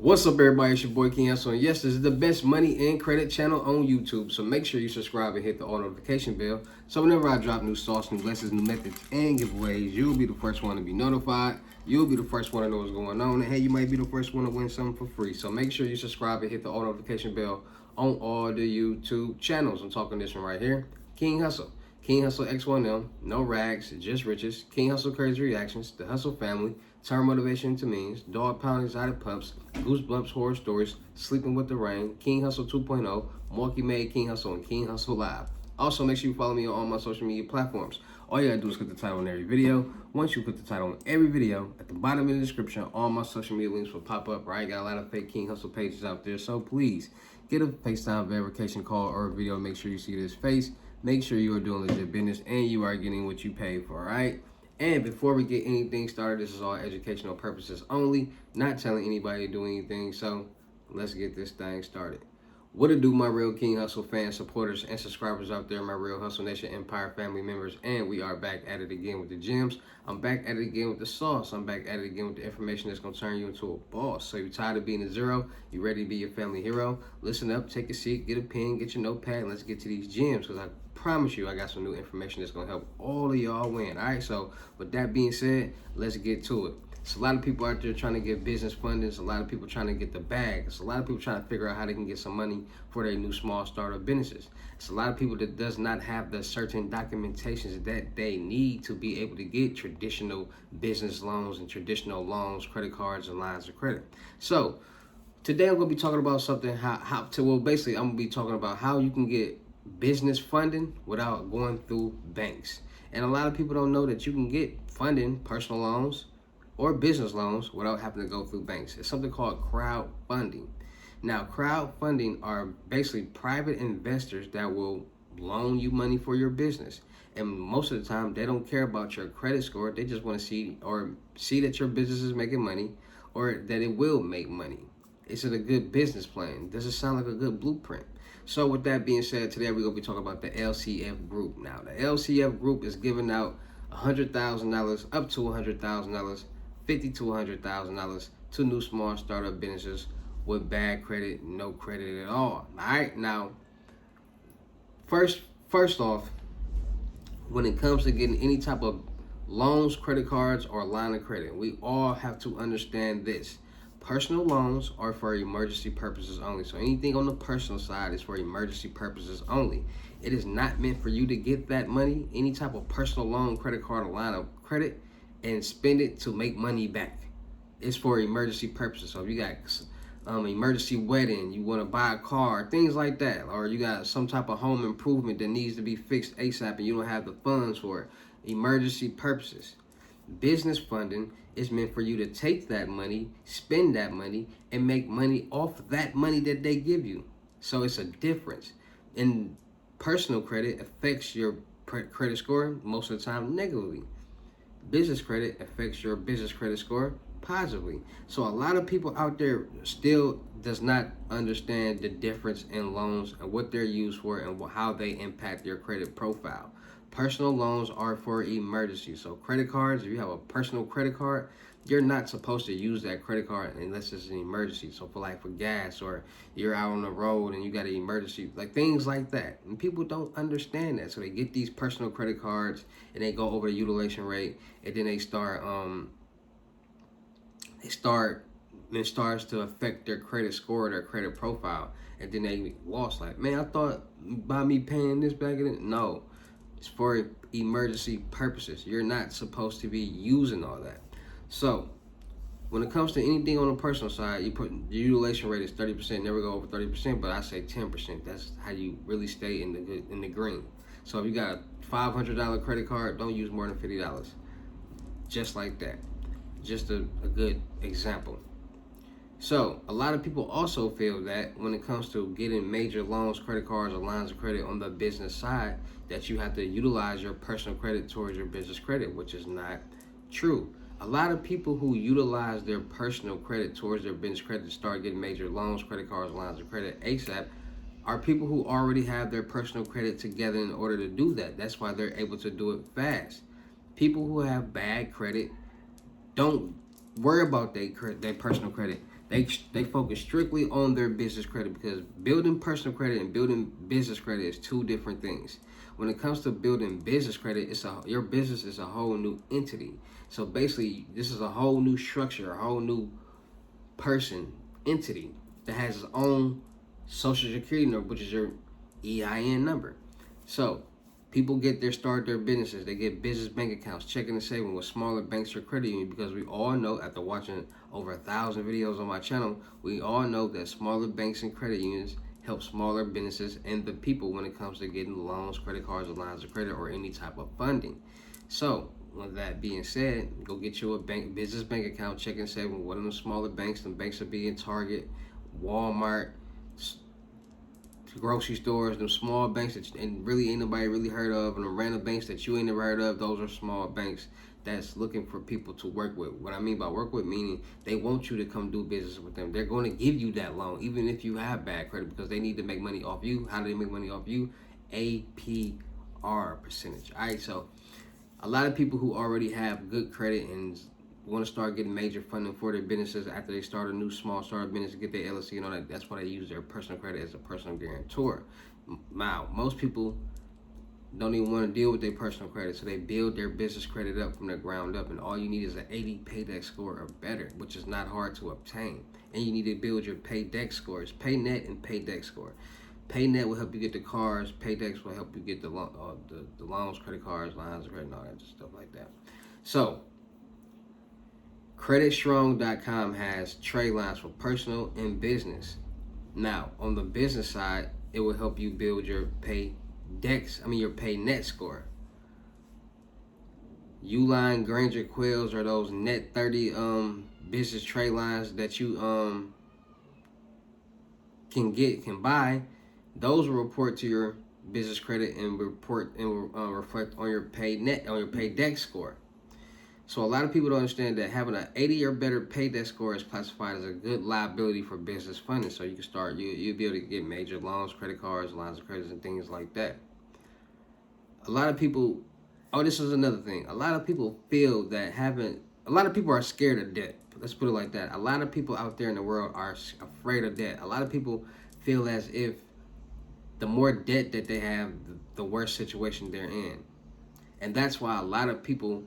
What's up, everybody? It's your boy King Hussle, and yes, this is the best money and credit channel on YouTube. So make sure you subscribe and hit the all notification bell. So whenever I drop new sauce, new lessons, new methods, and giveaways, you'll be the first one to be notified. You'll be the first one to know what's going on, and hey, you might be the first one to win something for free. So make sure you subscribe and hit the all notification bell on all the YouTube channels. I'm talking this one right here, King Hussle. King Hussle X1M, no rags, just riches. King Hussle Crazy Reactions, the Hussle Family, Turn Motivation to Means, Dog Pound Exotic Pups, Goosebumps Horror Stories, Sleeping with the Rain, King Hussle 2.0, Milwaukee Made King Hussle, and King Hussle Live. Also, make sure you follow me on all my social media platforms. All you gotta do is click the title on every video. Once you click the title on every video, at the bottom of the description, all my social media links will pop up, right? Got a lot of fake King Hussle pages out there, so please get a FaceTime verification call or a video. Make sure you see this face. Make sure you are doing legit business and you are getting what you pay for, all right? And before we get anything started, this is all educational purposes only, not telling anybody to do anything. So let's get this thing started. What it do, my real King Hussle fans, supporters, and subscribers out there, my real Hussle Nation Empire family members, and we are back at it again with the gems. I'm back at it again with the sauce. I'm back at it again with the information that's going to turn you into a boss. So you're tired of being a zero? You ready to be your family hero? Listen up, take a seat, get a pen, get your notepad, and let's get to these gems, because I promise you I got some new information that's going to help all of y'all win. All right, so with that being said, let's get to it. It's a lot of people out there trying to get business funding. It's a lot of people trying to get the bag. It's a lot of people trying to figure out how they can get some money for their new small startup businesses. It's a lot of people that does not have the certain documentations that they need to be able to get traditional business loans and traditional loans, credit cards, and lines of credit. So today I'm going to be talking about something, basically I'm going to be talking about how you can get business funding without going through banks. And a lot of people don't know that you can get funding, personal loans, or business loans without having to go through banks. It's something called crowdfunding. Now, crowdfunding are basically private investors that will loan you money for your business. And most of the time, they don't care about your credit score. They just want to see that your business is making money or that it will make money. Is it a good business plan? Does it sound like a good blueprint? So with that being said, today we're going to be talking about the LCF group. Now, the LCF group is giving out $100,000 up to $100,000, $50,000 to $100,000 to new small startup businesses with bad credit, no credit at all. All right, now, first off, when it comes to getting any type of loans, credit cards, or line of credit, we all have to understand this. Personal loans are for emergency purposes only. So anything on the personal side is for emergency purposes only. It is not meant for you to get that money, any type of personal loan, credit card, or line of credit, and spend it to make money back. It's for emergency purposes. So if you got emergency wedding, you want to buy a car, things like that, or you got some type of home improvement that needs to be fixed ASAP and you don't have the funds for it, emergency purposes. Business funding is meant for you to take that money, spend that money, and make money off that money that they give you. So it's a difference. And personal credit affects your credit score most of the time negatively. Business credit affects your business credit score positively. So a lot of people out there still does not understand the difference in loans and what they're used for and how they impact your credit profile. Personal loans are for emergency. So credit cards, if you have a personal credit card, you're not supposed to use that credit card unless it's an emergency. So for gas, or you're out on the road and you got an emergency, like things like that. And people don't understand that. So they get these personal credit cards and they go over the utilization rate, and then it starts to affect their credit score, their credit profile. And then they lost, like, man, I thought by me paying this back in, no. It's for emergency purposes. You're not supposed to be using all that. So when it comes to anything on the personal side, you put your utilization rate is 30%, never go over 30%, but I say 10%. That's how you really stay in the green. So if you got a $500 credit card, don't use more than $50. Just like that. Just a good example. So a lot of people also feel that when it comes to getting major loans, credit cards, or lines of credit on the business side, that you have to utilize your personal credit towards your business credit, which is not true. A lot of people who utilize their personal credit towards their business credit to start getting major loans, credit cards, lines of credit ASAP are people who already have their personal credit together in order to do that. That's why they're able to do it fast. People who have bad credit don't worry about their personal credit. They focus strictly on their business credit, because building personal credit and building business credit is two different things. When it comes to building business credit, your business is a whole new entity. So basically, this is a whole new structure, a whole new person, entity that has its own social security number, which is your EIN number. So people start their businesses. They get business bank accounts, checking and saving with smaller banks or credit unions, because we all know, after watching over 1,000 videos on my channel, we all know that smaller banks and credit unions help smaller businesses and the people when it comes to getting loans, credit cards, or lines of credit, or any type of funding. So with that being said, go get you a business bank account, check and save with one of them smaller banks. Them banks will be in Target, Walmart, grocery stores, them small banks that and really ain't nobody really heard of, and the random banks that you ain't never heard of. Those are small banks that's looking for people to work with. What I mean by work with, meaning they want you to come do business with them. They're going to give you that loan even if you have bad credit, because they need to make money off you. How do they make money off you? APR percentage. All right, so a lot of people who already have good credit and want to start getting major funding for their businesses after they start a new small startup business, get their LLC and all that, that's why they use their personal credit as a personal guarantor. Now, most people don't even want to deal with their personal credit, so they build their business credit up from the ground up, and all you need is an 80 paydex score or better, which is not hard to obtain. And you need to build your paydex scores, paynet and paydex score. Paynet will help you get the cars. Paydex will help you get the loans, credit cards, lines of credit, and all that stuff like that. So creditstrong.com has trade lines for personal and business. Now, on the business side, it will help you build your your paynet score. Uline, Granger, Quills are those net 30 business trade lines that you can buy. Those will report to your business credit and reflect on your paydex score. So a lot of people don't understand that having an 80 or better paydex score is classified as a good liability for business funding. So you can start, you'll be able to get major loans, credit cards, lines of credit, and things like that. A lot of people, this is another thing. A lot of people feel that a lot of people are scared of debt. Let's put it like that. A lot of people out there in the world are afraid of debt. A lot of people feel as if the more debt that they have, the worse situation they're in. And that's why a lot of people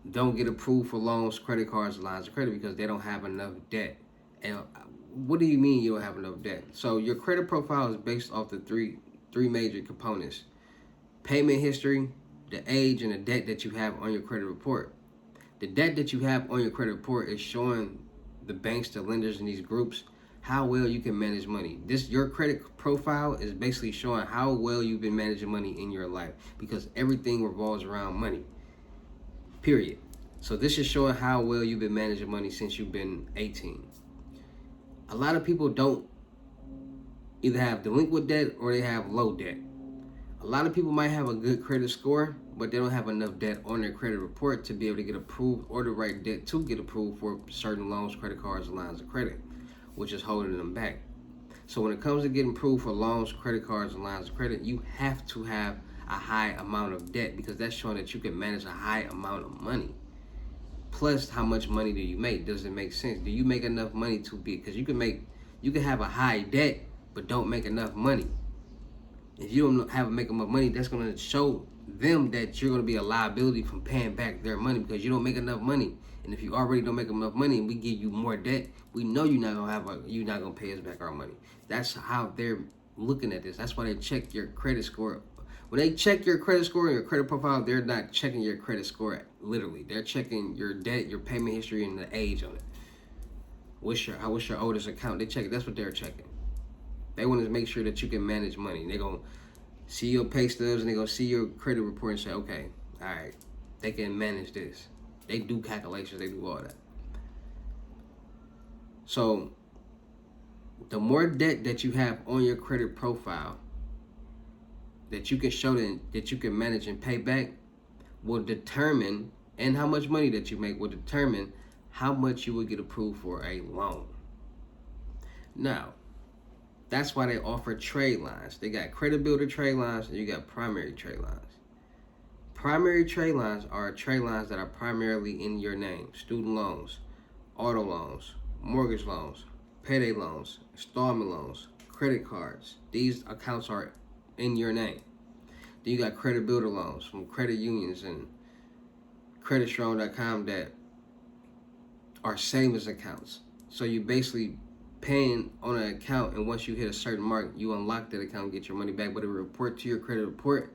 don't get approved for loans, credit cards, lines of credit, because they don't have enough debt. And what do you mean you don't have enough debt? So your credit profile is based off the three major components: payment history, the age, and the debt that you have on your credit report. The debt that you have on your credit report is showing the banks, the lenders, and these groups how well you can manage money. Your credit profile is basically showing how well you've been managing money in your life, because everything revolves around money. Period. So this is showing how well you've been managing money since you've been 18. A lot of people don't either have delinquent debt or they have low debt. A lot of people might have a good credit score, but they don't have enough debt on their credit report to be able to get approved, or the right debt to get approved for certain loans, credit cards, and lines of credit, which is holding them back. So when it comes to getting approved for loans, credit cards, and lines of credit, you have to have a high amount of debt, because that's showing that you can manage a high amount of money. Plus, how much money do you make? Does it make sense? Do you make enough money to be? Because you can have a high debt but don't make enough money. If you don't make enough money, that's going to show them that you're going to be a liability from paying back their money, because you don't make enough money. And if you already don't make enough money and we give you more debt, we know you're not going to pay us back our money. That's how they're looking at this. That's why they check your credit score. When they check your credit score and your credit profile, they're not checking your credit score literally. They're checking your debt, your payment history, and the age on it. What's your oldest account? They check it. That's what they're checking. They want to make sure that you can manage money. They're going to see your pay stubs and they're going to see your credit report and say, okay, all right, they can manage this. They do calculations. They do all that. So the more debt that you have on your credit profile that you can show that you can manage and pay back will determine, and how much money that you make will determine how much you will get approved for a loan. Now, that's why they offer trade lines. They got credit builder trade lines and you got primary trade lines. Primary trade lines are trade lines that are primarily in your name. Student loans, auto loans, mortgage loans, payday loans, installment loans, credit cards. These accounts are in your name. Then you got credit builder loans from credit unions and creditstrong.com that are savings accounts. So you basically paying on an account, and once you hit a certain mark, you unlock that account and get your money back, but it will report to your credit report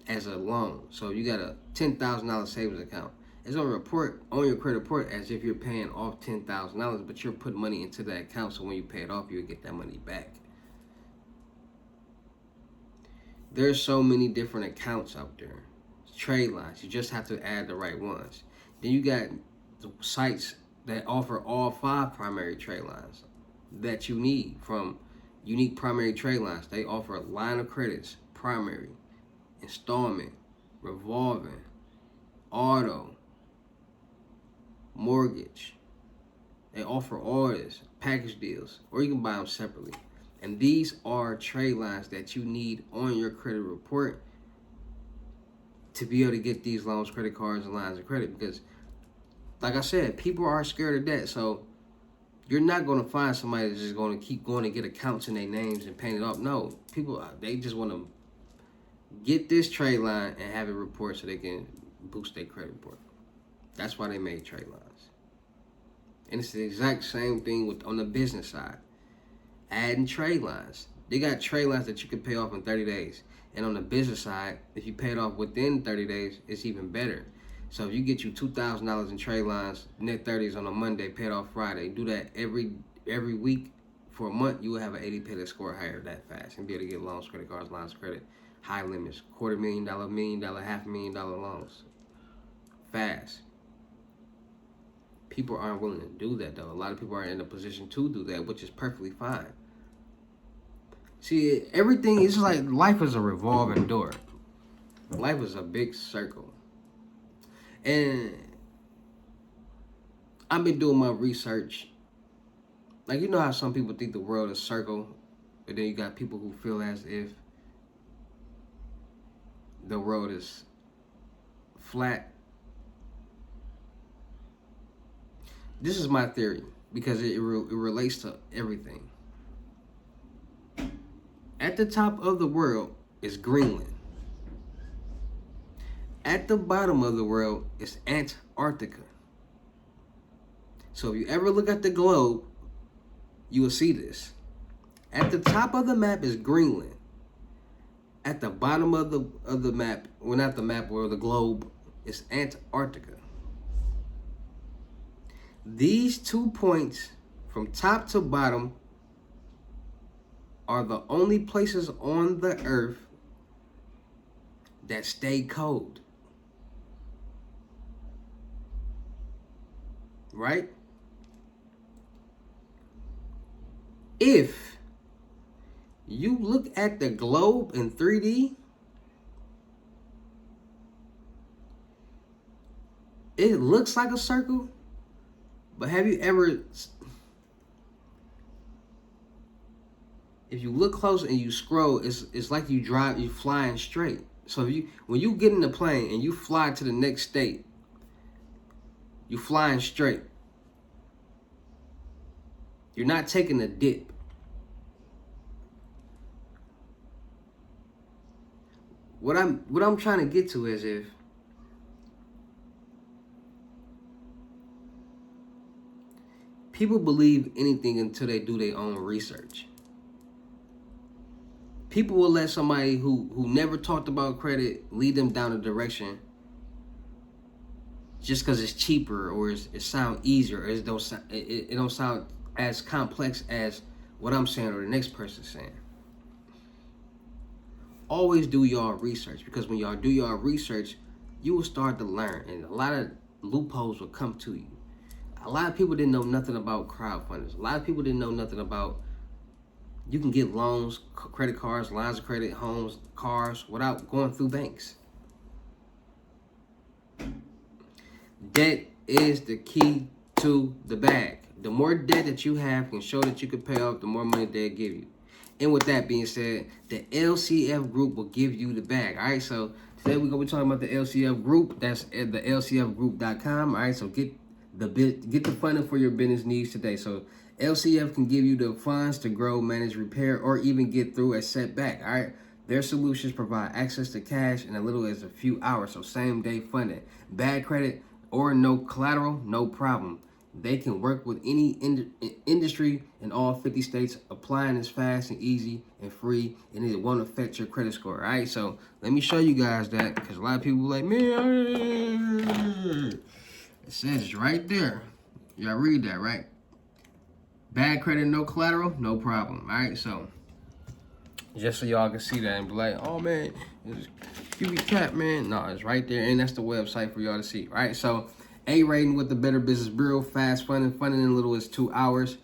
as a loan. So you got a $10,000 savings account. It's going to report on your credit report as if you're paying off $10,000, but you're putting money into that account, so when you pay it off, you'll get that money back. There's so many different accounts out there. Trade lines. You just have to add the right ones. Then you got the sites that offer all 5 primary trade lines that you need from Unique Primary Trade Lines. They offer a line of credits, primary, installment, revolving, auto, mortgage. They offer all this, package deals, or you can buy them separately. And these are trade lines that you need on your credit report to be able to get these loans, credit cards, and lines of credit. Because, like I said, people are scared of debt. So you're not going to find somebody that's just going to keep going to get accounts in their names and paying it off. No, people, they just want to get this trade line and have it report so they can boost their credit report. That's why they made trade lines. And it's the exact same thing on the business side. Adding trade lines. They got trade lines that you can pay off in 30 days. And on the business side, if you pay it off within 30 days, it's even better. So if you get you $2,000 in trade lines, net 30s on a Monday, pay it off Friday, do that every week for a month, you will have an 80 payday score higher that fast and be able to get loans, credit cards, lines of credit, high limits, $250,000, $1 million, $500,000 loans. Fast. People aren't willing to do that, though. A lot of people aren't in a position to do that, which is perfectly fine. See, everything is like life is a revolving door. Life is a big circle. And I've been doing my research. Like, you know how some people think the world is a circle, and then you got people who feel as if the world is flat. This is my theory because it relates to everything. At the top of the world is Greenland. At the bottom of the world is Antarctica. So if you ever look at the globe, you will see this. At the top of the map is Greenland. At the bottom of the map, well, not the map, or the globe, is Antarctica. These 2 points from top to bottom are the only places on the earth that stay cold. Right? If you look at the globe in 3D, it looks like a circle, but have you ever, if you look close and you scroll, it's like you flying straight. So when you get in the plane and you fly to the next state, you flying straight. You're not taking a dip. What I'm trying to get to is if people believe anything until they do their own research. People will let somebody who never talked about credit lead them down a direction just because it's cheaper or it sounds easier, or it don't sound as complex as what I'm saying or the next person's saying. Always do your research, because when y'all do your research, you will start to learn, and a lot of loopholes will come to you. A lot of people didn't know nothing about crowdfunders. A lot of people didn't know nothing about you can get loans, credit cards, lines of credit, homes, cars without going through banks. Debt is the key to the bag. The more debt that you have can show that you can pay off, the more money they'll give you. And with that being said, the LCF group will give you the bag. All right, so today we're going to be talking about the LCF group. That's at the lcfgroup.com. All right, so get Get the funding for your business needs today. So LCF can give you the funds to grow, manage, repair, or even get through a setback. All right. Their solutions provide access to cash in as little as a few hours, so same day funding. Bad credit or no collateral, no problem. They can work with any industry in all 50 states. Applying is fast and easy and free, and it won't affect your credit score. All right, so let me show you guys that, because a lot of people are like, man, it says right there. Y'all read that, right? Bad credit, no collateral, no problem. All right, so just so y'all can see that and be like, oh man, you be capped, man. No, it's right there, and that's the website for y'all to see. Right, so A rating with the Better Business Bureau, fast funding in little as 2 hours.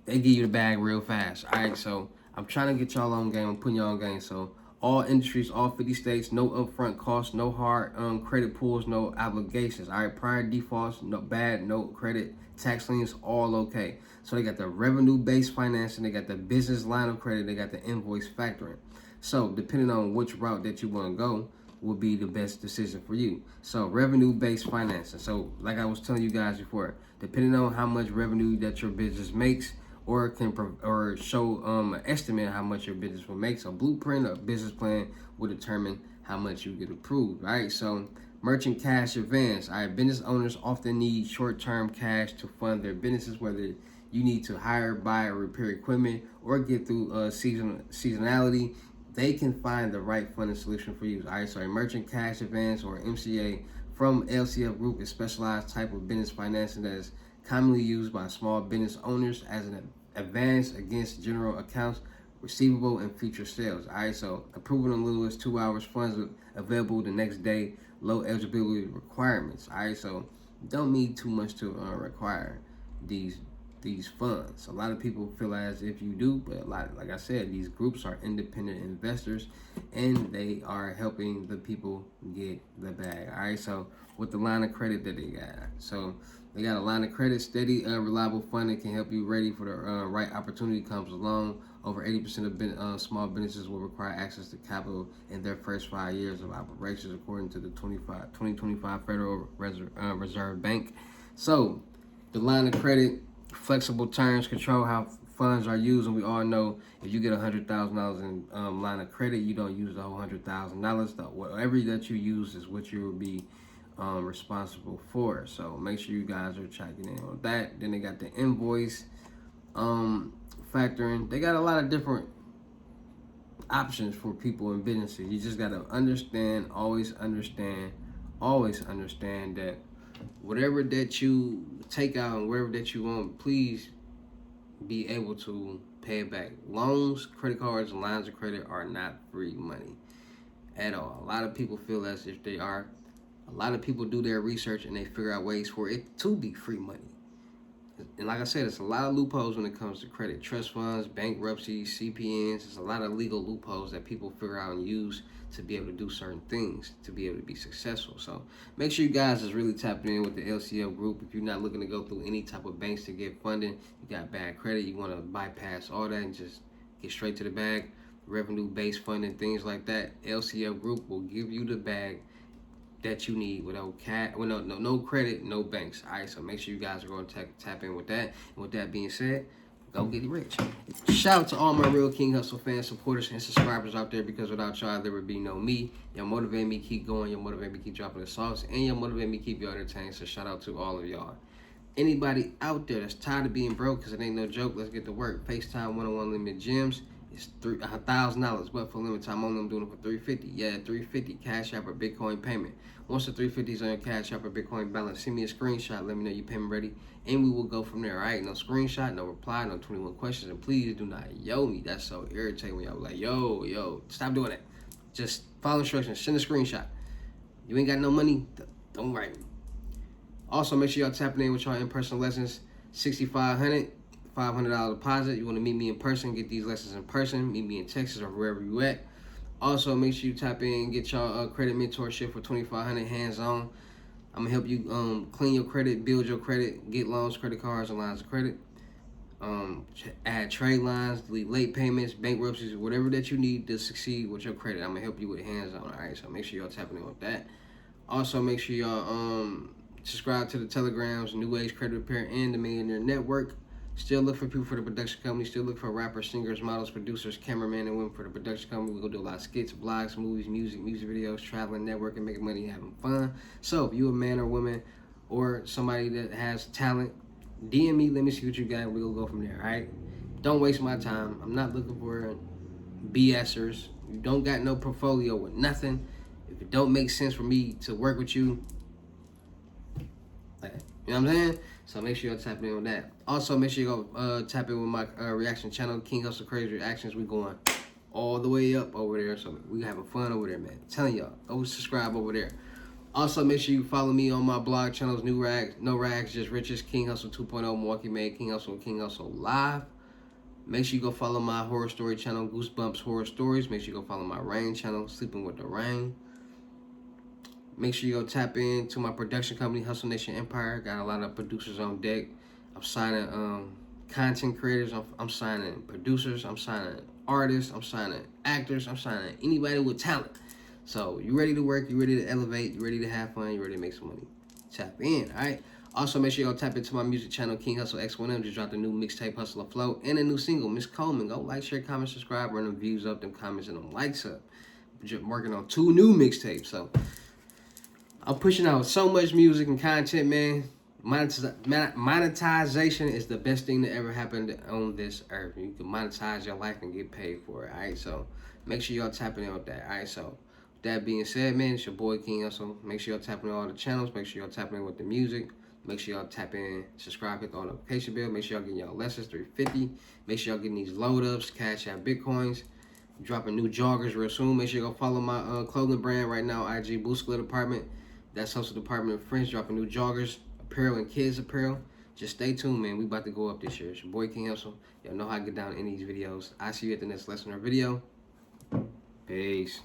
They give you the bag real fast. All right, so I'm trying to get y'all on game. I'm putting y'all on game. So all industries, all 50 states, no upfront costs, no hard credit pulls, no obligations. All right, prior defaults, no bad, no credit, tax liens, all okay. So they got the revenue-based financing, they got the business line of credit, they got the invoice factoring. So depending on which route that you want to go will be the best decision for you. So revenue-based financing. So like I was telling you guys before, depending on how much revenue that your business makes, or show an estimate how much your business will make. So blueprint or business plan will determine how much you get approved. Right. So merchant cash advance. All right. Business owners often need short-term cash to fund their businesses, whether you need to hire, buy, or repair equipment, or get through seasonality. They can find the right funding solution for you. All right. So a merchant cash advance, or MCA, from LCF Group is specialized type of business financing that is commonly used by small business owners as an advance against general accounts receivable and future sales. All right, so approval in little as 2 hours, funds available the next day, low eligibility requirements. All right, so don't need too much to require these funds. A lot of people feel as if you do, but like I said, these groups are independent investors, and they are helping the people get the bag. All right, so with the line of credit that they got, so they got a line of credit, steady, reliable funding can help you ready for the right opportunity comes along. Over 80% of small businesses will require access to capital in their first 5 years of operations, according to the 2025 Federal Reserve Bank. So the line of credit, flexible terms, control how funds are used, and we all know if you get $100,000 in line of credit, you don't use the whole $100,000. Whatever that you use is what you will be responsible for. So make sure you guys are checking in on that. Then they got the invoice factoring. They got a lot of different options for people in businesses. You just got to always understand that whatever that you take out and wherever that you want, please be able to pay it back. Loans, credit cards, and lines of credit are not free money at all. A lot of people feel as if they are. A lot of people do their research and they figure out ways for it to be free money. And like I said, it's a lot of loopholes when it comes to credit. Trust funds, bankruptcies, CPNs. There's a lot of legal loopholes that people figure out and use to be able to do certain things, to be able to be successful. So make sure you guys is really tapping in with the LCF Group. If you're not looking to go through any type of banks to get funding, you got bad credit, you want to bypass all that and just get straight to the bag, revenue-based funding, things like that, LCF Group will give you the bag that you need without no credit, no banks. All right, so make sure you guys are going to tap in with that. And with that being said, go get rich. Shout out to all my Real King Hussle fans, supporters, and subscribers out there, because without y'all, there would be no me. Y'all motivate me keep going. Y'all motivate me keep dropping the sauce. And y'all motivate me keep y'all entertained. So shout out to all of y'all. Anybody out there that's tired of being broke, because it ain't no joke, let's get to work. FaceTime one-on-one limited gems. It's $1,000, but for limited time only, I'm doing it for $350. Yeah, $350 Cash App or Bitcoin payment. Once the $350 is on your Cash App or Bitcoin balance, send me a screenshot. Let me know your payment ready, and we will go from there. All right, no screenshot, no reply, no 21 questions, and please do not yo me. That's so irritating when y'all be like, yo, stop doing that. Just follow instructions. Send a screenshot. You ain't got no money, don't write me. Also, make sure y'all tapping in with y'all in-person lessons. $6,500. $500 deposit. You want to meet me in person, get these lessons in person, meet me in Texas or wherever you at. Also, make sure you tap in and get y'all credit mentorship for $2,500 hands-on. I'm gonna help you clean your credit, build your credit, get loans, credit cards, and lines of credit. Add trade lines, delete late payments, bankruptcies, whatever that you need to succeed with your credit. I'm gonna help you with hands-on. All right, so make sure y'all tapping in with that. Also, make sure y'all Subscribe to the Telegrams, New Age Credit Repair, and the Millionaire Network. Still look for people for the production company. Still look for rappers, singers, models, producers, cameramen, and women for the production company. We're going to do a lot of skits, blogs, movies, music videos, traveling, networking, making money, and having fun. So if you're a man or woman or somebody that has talent, DM me. Let me see what you got. We're going to go from there, all right? Don't waste my time. I'm not looking for BSers. You don't got no portfolio with nothing. If it don't make sense for me to work with you, you know what I'm saying? So make sure you tap in on that. Also, make sure you go tap in with my reaction channel, King Hussle Crazy Reactions. We going all the way up over there. So we having fun over there, man. I'm telling y'all, go subscribe over there. Also, make sure you follow me on my blog channels, New Rags, No Rags, Just Riches, King Hussle 2.0, Milwaukee Made, King Hussle Live. Make sure you go follow my horror story channel, Goosebumps Horror Stories. Make sure you go follow my rain channel, Sleeping with the Rain. Make sure you go tap into my production company, Hustle Nation Empire. Got a lot of producers on deck. I'm signing content creators. I'm signing producers. I'm signing artists. I'm signing actors. I'm signing anybody with talent. So you ready to work? You ready to elevate? You ready to have fun? You ready to make some money? Tap in, all right? Also, make sure you go tap into my music channel, King Hussle X1M. Just dropped a new mixtape, Hustle Afloat, and a new single, Miss Coleman. Go like, share, comment, subscribe, run them views up, them comments, and them likes up. Just working on 2 new mixtapes, so I'm pushing out so much music and content, man. Monetization is the best thing that ever happened on this earth. You can monetize your life and get paid for it, all right? So make sure y'all tapping in with that, all right? So with that being said, man, it's your boy King Hussle. Make sure y'all tapping in all the channels. Make sure y'all tapping in with the music. Make sure y'all tap in, subscribe, hit the notification bell. Make sure y'all getting y'all lessons, 350. Make sure y'all getting these load ups, cash out Bitcoins. Dropping new joggers real soon. Make sure you go follow my clothing brand right now, IG Boostler Department. That's Hustle Department of French, dropping new joggers, apparel, and kids apparel. Just stay tuned, man. We about to go up this year. It's your boy King Hussle. Y'all know how to get down in these videos. I see you at the next lesson or video. Peace.